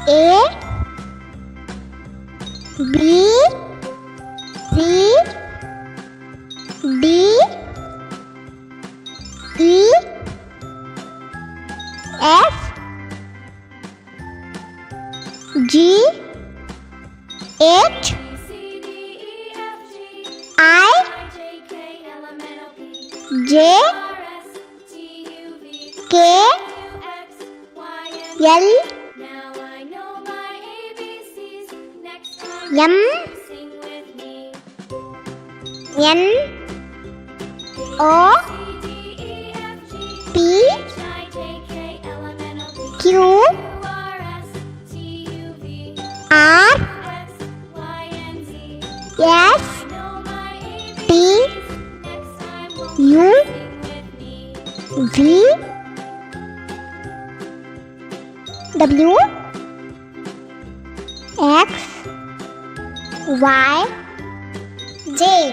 A B C D E F G H I J K L M N O P Q R S T U V W X Y Z.